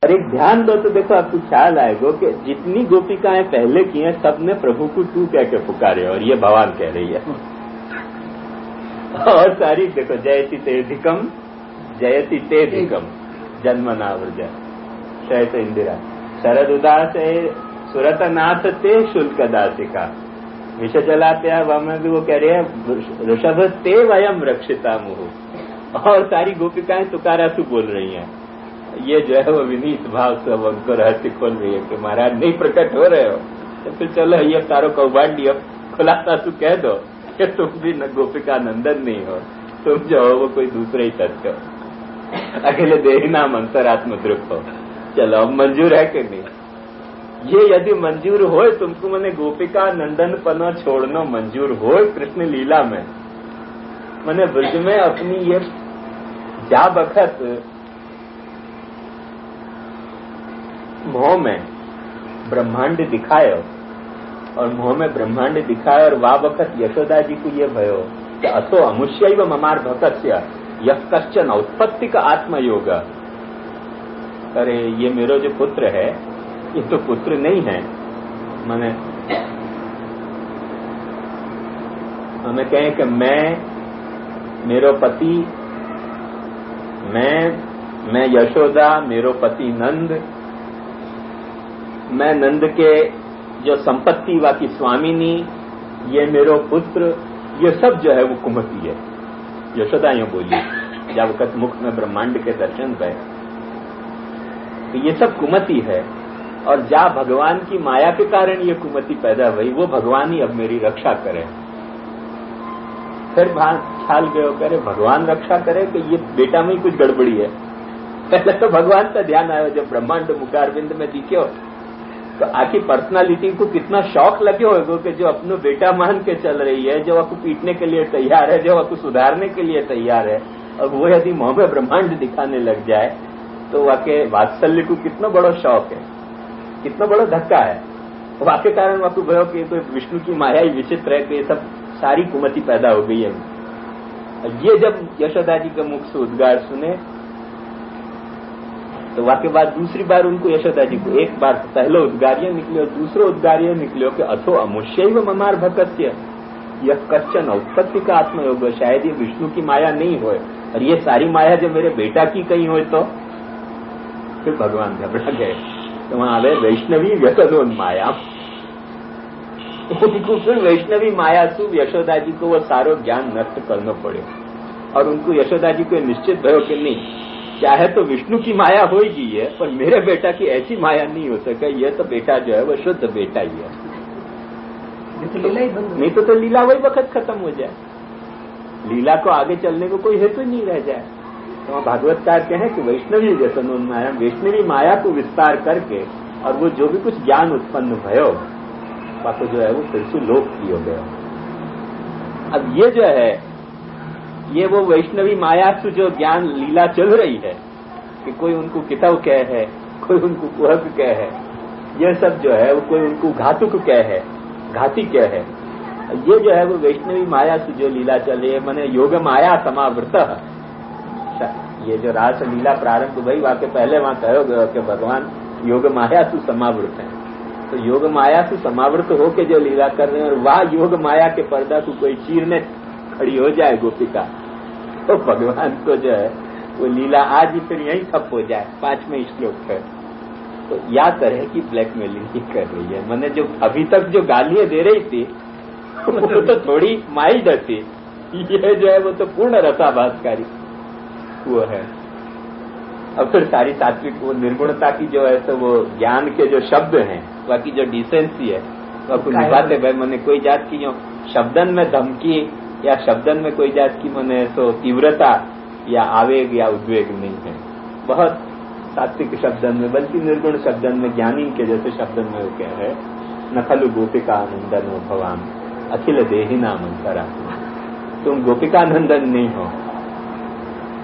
और एक ध्यान दो तो देखो आपको ख्याल आएगा कि जितनी गोपिकाएं पहले की हैं सबने प्रभु को तू कह के पुकारे और ये भगवान कह रही है। और सारी देखो जयति ते धिकम जन्मनाव्रज शयत इंदिरा शरद उदास सुरतनाथ ते शुल्क दासिका विष जलाते वह भी वो कह रहे हैं ऋषभ ते वयम रक्षिता मुहु। और सारी गोपिकाएं तुकारासु बोल रही हैं। ये जो है वो विनीत भाव से उनको रहस्य खोल रही है कि महाराज नहीं प्रकट हो रहे हो तो फिर चलो ये तारो कौबांडी अब खुलासा तू कह दो कि तुम भी न गोपिका नंदन नहीं हो, तुम जो हो वो कोई दूसरे ही तत्व हो, अकेले देही नाम अंतरात्म दृक हो। चलो अब मंजूर है कि नहीं? ये यदि मंजूर हो तुमको मैंने गोपिका नंदन पना छोड़ना मंजूर हो कृष्ण लीला में मैंने ब्रज में अपनी ये जा बखत मोह में ब्रह्मांड दिखायो और मोह में ब्रह्मांड दिखायो और वा वक्त यशोदा जी को ये भयो कि असो अमुष्यैव ममार भक्तस्य यः कश्चन औत्पत्तिक आत्मयोग। अरे ये मेरा जो पुत्र है ये तो पुत्र नहीं है, माने हमें कहें कि मैं मेरो पति मैं यशोदा मेरो पति नंद मैं नंद के जो संपत्ति वाकी स्वामिनी ये मेरो पुत्र ये सब जो है वो कुमति है। यशोदा यूं बोली जब वक्त मुख में ब्रह्मांड के दर्शन भय तो ये सब कुमति है और जा भगवान की माया के कारण ये कुमति पैदा हुई वो भगवान ही अब मेरी रक्षा करे। फिर ख्याल गयो करे भगवान रक्षा करे कि ये बेटा में ही कुछ गड़बड़ी है। पहले तो भगवान का ध्यान आयो जब ब्रह्मांड मुखारविंद में दिखे तो आखिर पर्सनालिटी को कितना शौक लगे होगा कि जो अपनो बेटा मान के चल रही है, जो आपको पीटने के लिए तैयार है, जो आपको सुधारने के लिए तैयार है, और वो यदि मोह में ब्रह्मांड दिखाने लग जाए तो वाके वात्सल्य को कितना बड़ा शौक है, कितना बड़ा धक्का है। वाके कारण वाकु भयो कि कोई विष्णु की माया ही विचित्र है कि ये सब सारी कुमति पैदा हो गई है। ये जब यशोदा जी के मुख से उद्गार सुने तो वाके बाद दूसरी बार उनको यशोदा जी को एक बार पहले उद्गार ये निकले और दूसरा उद्गार ये निकले कि अथो अमुष्यैव ममार भक्तस्य यः कश्चन औत्पत्ति का आत्मयोग। शायद ये विष्णु की माया नहीं होए और ये सारी माया जो मेरे बेटा की कहीं हो तो फिर भगवान घबरा गए। तो वहां आवे वैष्णवी व्यसनोन माया, उनको फिर वैष्णवी माया से यशोदा जी को वो सारो ज्ञान नष्ट करना पड़े और उनको यशोदा जी को निश्चित भयो कि नहीं चाहे तो विष्णु की माया होगी है पर मेरे बेटा की ऐसी माया नहीं हो सके। ये तो बेटा जो है वो शुद्ध बेटा ही है, नहीं तो लीला वही वक्त खत्म हो जाए, लीला को आगे चलने को कोई हेतु नहीं रह जाए। तो भागवतकार कहें कि वैष्णवी व्यसनोन्माया, वैष्णवी माया को विस्तार करके और वो जो भी कुछ ज्ञान उत्पन्न भयो बाको जो है वो फिर से लोक की हो गया। अब ये जो है ये वो वैष्णवी माया से जो ज्ञान लीला चल रही है कि कोई उनको किताब कह है, कोई उनको कुहक कह है, ये सब जो है वो कोई उनको घातुक कह है, घाती कह है। ये जो है वो वैष्णवी माया से जो लीला चल रही है माने योग माया समावृत। ये जो रास लीला प्रारंभ भाई वाके पहले वहां कहो गयो कि भगवान योग माया से समावृत है। तो योग माया से समावृत होके जो लीला कर रहे हैं और वह योग माया के पर्दा को कोई चीरने खड़ी हो जाए गोपिका तो भगवान को जो है वो लीला आज ही फिर यही ठप हो जाए। 5वें श्लोक है तो याद रहे कि ब्लैकमेलिंग ही कर रही है। मैंने जो अभी तक जो गालियां दे रही थी वो तो थोड़ी माइल्ड थी, ये जो है वो तो पूर्ण रसाभासकारी वो है। अब फिर सारी सात्विक वो निर्गुणता की जो है तो वो ज्ञान के जो शब्द हैं बाकी जो डिसेंसी है वो निभाते भाई मैंने कोई जात की जो शब्दन में धमकी या शब्दन में कोई जात की मैंने तो तीव्रता या आवेग या उद्वेग नहीं है। बहुत सात्विक शब्दन में बल्कि निर्गुण शब्दन में ज्ञानी के जैसे शब्दन में वो क्या है न खलु गोपिका नंदन हो भगवान अखिल देही नाम अंतरा। तुम गोपिका नंदन नहीं हो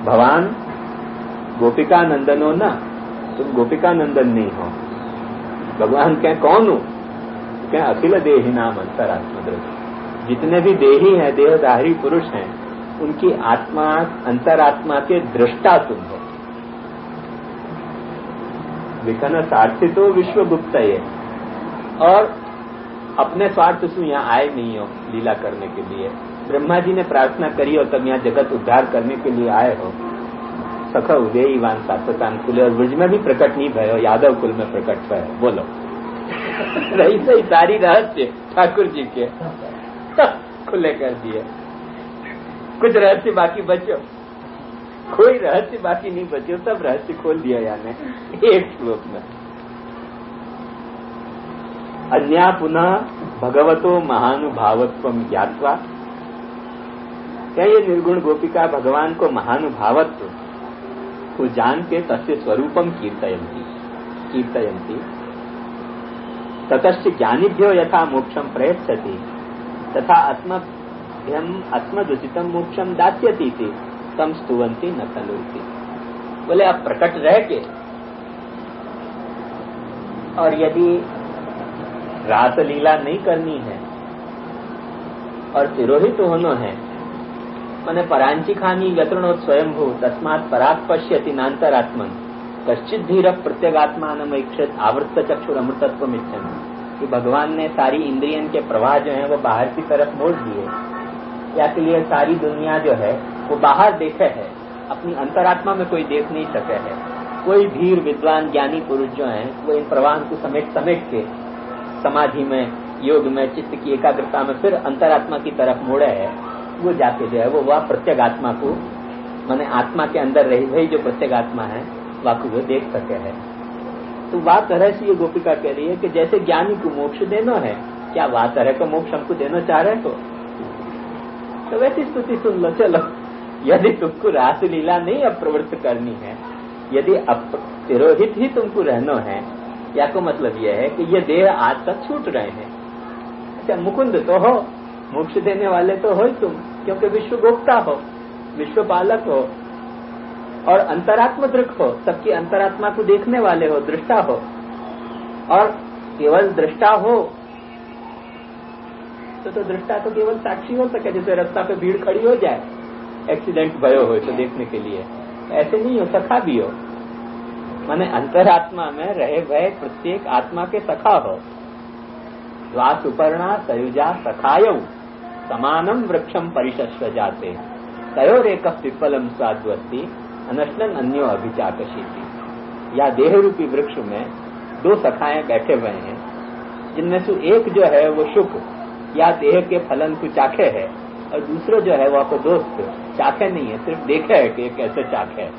भगवान, गोपिका नंदन हो ना, तुम गोपिका नंदन नहीं हो। भगवान कहें कौन हो? कहें अखिल देही नाम अंतरात्मा। जितने भी देही हैं देहधारी पुरुष हैं उनकी आत्मा अंतरात्मा के दृष्टा तुम हो। विखन सार्थितो विश्व गुप्त ये, और अपने स्वार्थ से यहाँ आए नहीं हो लीला करने के लिए। ब्रह्मा जी ने प्रार्थना करी और तब यहाँ जगत उद्धार करने के लिए आए हो। सख उदयवान सात्वतान कुल, और ब्रज में भी प्रकट नहीं भयो, यादव कुल में प्रकट भयो। बोलो रही सही सारी रहस्य ठाकुर जी के खुले कर दिए। कुछ रहस्य बाकी बचो, कोई रहस्य बाकी नहीं बचो, सब रहस्य खोल दिया याने एक श्लोक में। अन्या पुनः भगवतो महानुभावत्व ज्ञात्वा, क्या ये निर्गुण गोपिका भगवान को महानुभावत्व को जान के तस्य स्वरूपम कीर्तयन्ति ततश्च ज्ञानिभ्यो यथा मोक्षम प्रयच्छति तथा आत्मदुचितम मोक्षम दास्यति तम स्तुवन्ति न खलु। बोले आप प्रकट रह के, और यदि रास लीला नहीं करनी है और तिरोहित होना है, मैंने परांची खानी व्यतृणोत् स्वयंभू तस्मात् परात् पश्यति नान्तरात्मन कश्चित धीर प्रत्यगात्मानमैक्षत आवृत्त चक्षुर अमृतत्व इच्छन, कि भगवान ने सारी इंद्रियन के प्रवाह जो है वो बाहर की तरफ मोड़ दिए, या के लिए सारी दुनिया जो है वो बाहर देखे है, अपनी अंतरात्मा में कोई देख नहीं सके है। कोई धीर विद्वान ज्ञानी पुरुष जो है वो इन प्रवाह को समेट के समाधि में, योग में, चित्त की एकाग्रता में फिर अंतरात्मा की तरफ मोड़े है, वो जाके जो है वो वह प्रत्यगात्मा को, माने आत्मा के अंदर रही हुई जो प्रत्यगात्मा है वह को वो देख सके है। तो वह तरह से ये गोपिका कह रही है कि जैसे ज्ञानी को मोक्ष देना है, क्या वह तरह का मोक्ष हमको देना चाह रहे हो? तो वैसी स्तुति सुन लो। चलो, यदि तुमको रास लीला नहीं अब प्रवृत्त करनी है, यदि अब तिरोहित ही तुमको रहना है, या को मतलब यह है कि ये देह आज तक छूट रहे हैं। अच्छा, मुकुंद तो हो, मोक्ष देने वाले तो हो तुम, क्योंकि विश्व गोप्ता हो, विश्व पालक हो और अंतरात्म दृक हो, सबकी अंतरात्मा को देखने वाले हो, दृष्टा हो। और केवल दृष्टा हो तो दृष्टा तो केवल साक्षी हो सके, जैसे रास्ता पे भीड़ खड़ी हो जाए, एक्सीडेंट भयो हो तो देखने के लिए, ऐसे नहीं हो, सखा भी हो, माने अंतरात्मा में रहे भय प्रत्येक आत्मा के सखा हो। द्वा सुपर्णा सयुजा सखायौ समानम वृक्षम परिशस्व जाते तयोरेक पिप्पलम साध्वस्ति अनशनन अन्यो अभिचाकशीति। या देह रूपी वृक्ष में दो सखाएं बैठे हुए हैं, जिनमें से एक जो है वो शुक या देह के फलन को चाखे है, और दूसरा जो है वो आपको दोस्त चाखे नहीं है, सिर्फ देखे है कि कैसे चाखे है,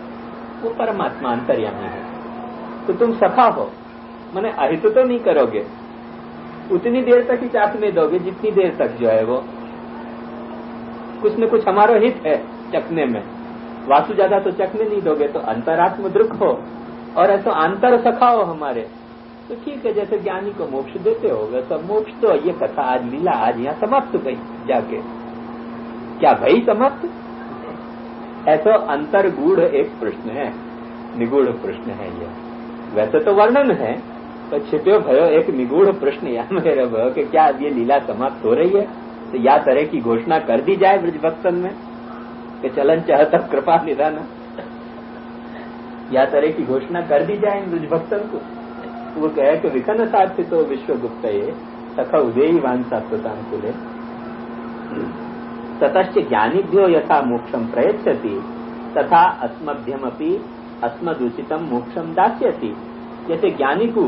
वो परमात्मा अंतर्यामी है। तो तुम सखा हो, माने अहित तो नहीं करोगे, उतनी देर तक ही चाखने दोगे जितनी देर तक जो है वो कुछ न कुछ हमारा हित है चखने में, वासु ज्यादा तो चखने नहीं दोगे। तो अंतरात्म दृक हो और ऐसा अंतर सखा हो हमारे, तो ठीक है, जैसे ज्ञानी को मोक्ष देते हो वैसा मोक्ष तो ये कथा आज लीला आज यहाँ समाप्त गई जाके, क्या भाई समाप्त? ऐसा अंतर्गूढ़ एक प्रश्न है, निगूढ़ प्रश्न है ये। वैसे तो वर्णन है, तो छिपे भयो एक निगूढ़ प्रश्न यहाँ मेरे भयो कि क्या अब ये लीला समाप्त हो रही है? तो या तरह की घोषणा कर दी जाए ब्रज भक्तन में कि चलन चाहता कृपा निधान, या तरह की घोषणा कर दी जाए ब्रज भक्तन को। वो कहे कि विखन सात्वितो विश्व गुप्त ये सखा उदयवान सात्वतान कुले ततश्च ज्ञानिभ्यो यथा मोक्षम प्रयच्छति तथा अस्मभ्यमपि अस्मदुचितम मोक्षम दास्यति। जैसे ज्ञानी को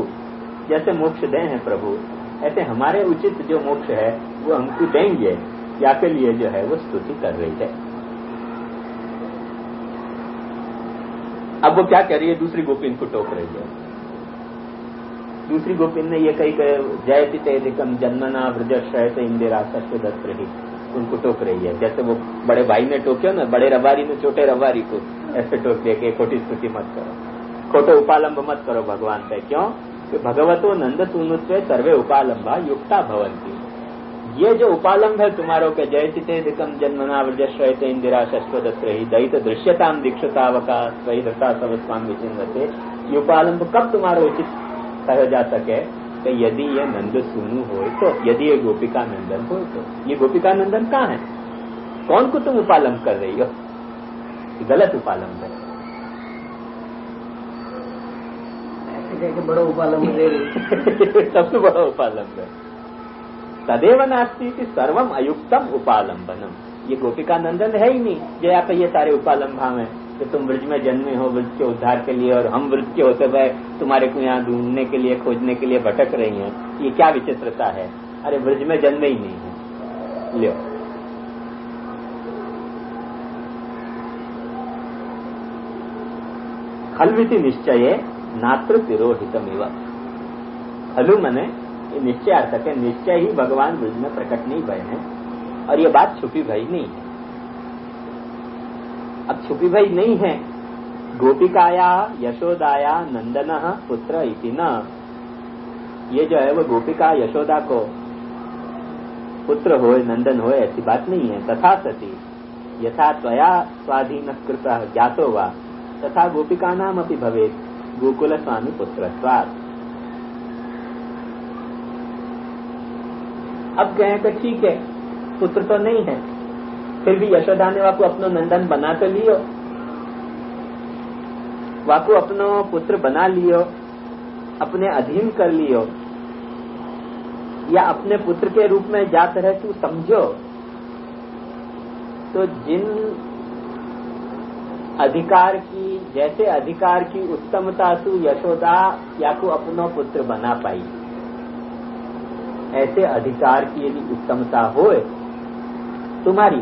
जैसे मोक्ष दे हैं प्रभु, ऐसे हमारे उचित जो मोक्ष है वो हमको देंगे, या के लिए जो है वो स्तुति कर रही है। अब वो क्या कह रही है, दूसरी गोपिन को टोक रही है। दूसरी गोपिन ने ये कही जयति तेदिकम जन्मना व्रज श्रयत इंदिरा सत्य दत्त रही, उनको टोक रही है। जैसे वो बड़े भाई ने टोके ना, बड़े रबारी ने छोटे रबारी को ऐसे टोक दिया कि खोटी स्तुति मत करो, खोटो उपालंब मत करो भगवान पे। क्यों कि भगवतो नंद सुनुत्वे सर्वे उपालंबा युक्ता भवंती। ये जो उपालंब है तुम्हारो के जयति तेदिकम जन्मना व्रज श्रयत इंदिरा सत्य दत्त रही दयित दृश्यताम दीक्षतावका स्वयं दत्ता सब स्वामी विचिन्वते, ये उपालंब कब तुम्हारा उचित कहा जा सके कि यदि ये नंद सुनु हो, तो यदि ये गोपिका नंदन हो, तो ये गोपिका नंदन कहाँ है? कौन को तुम उपालंब कर रही हो? गलत उपालंब है। कि बड़ो उपालंब दे रही सबसे बड़ा उपालंब है। तदेव नास्ती थी सर्वम अयुक्तम उपालंबनम। ये गोपिका नंदन है ही नहीं जो यहाँ पे ये सारे उपालंब भाव है कि तुम ब्रज में जन्मे हो ब्रज के उद्धार के लिए और हम ब्रज के होते हुए तुम्हारे को यहाँ ढूंढने के लिए खोजने के लिए भटक रही हैं। ये क्या विचित्रता है? अरे ब्रज में जन्मे ही नहीं है। लियो खलविति निश्चय नात्र तिरोहितमिव। खलु मने ये निश्चयार्थक है, निश्चय ही भगवान ब्रज में प्रकट नहीं भय है और ये बात छुपी भई नहीं है। अब छुपी भई नहीं है। गोपिकाया यशोदाया नंदन पुत्र इति न, ये जो है वो गोपिका यशोदा को पुत्र हो नंदन हो ऐसी बात नहीं है। तथा सती यथा त्वया स्वाधीन कृत ज्ञातो वा तथा गोपिका नाम अपि भवेत् गोकुल स्वामी पुत्रत्वात्। अब कहें तो ठीक है पुत्र तो नहीं है, फिर भी यशोदा ने वाको अपनो नंदन बना तो लियो, वाको अपनो पुत्र बना लियो, अपने अधीन कर लियो, या अपने पुत्र के रूप में जा तरह तू समझो। तो जिन अधिकार की, जैसे अधिकार की उत्तमता तू यशोदा या को अपनो पुत्र बना पाई, ऐसे अधिकार की यदि उत्तमता होए तुम्हारी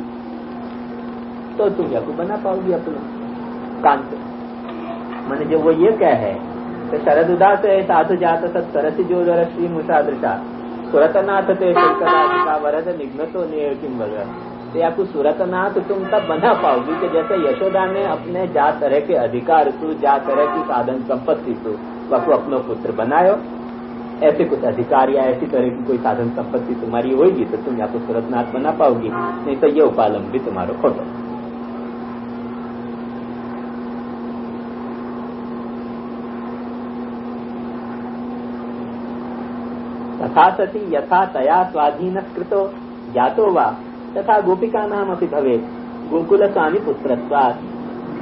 तो तुम या को बना पाओगी अपना कांत। माने जो वो ये कह है कि शरद उदास है साधु जात सत सरसी जोदर श्री मुषादृशा सुरतनाथ ते का वरद निघ्नतो ने किम वगैरह, तो या कुछ सुरतनाथ तुम तब बना पाओगी कि जैसे यशोदा ने अपने जा तरह के अधिकार तू, जा तरह की साधन संपत्ति तू वाको अपनो पुत्र बनायो, ऐसे कुछ अधिकार या ऐसी तरह की कोई साधन संपत्ति तुम्हारी होगी तो तुम या तो सुरतनाथ बना पाओगी, नहीं तो ये उपालंब भी तुम्हारा खोटो। तथा सती यथा तया स्वाधीन कृतो ज्ञातो वा तथा गोपिका नाम अपि भवेत् गोकुल स्वामी पुत्रत्वात्।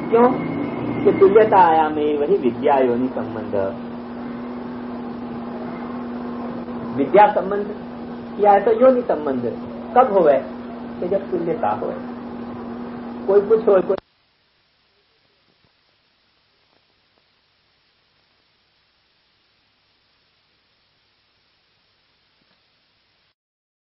क्यों कि तुल्यता आयामे वही विद्या योनि संबंध। विद्या संबंध या है तो योनि संबंध कब होवे कि जब तुल्यता होवे। कोई कुछ हो कोई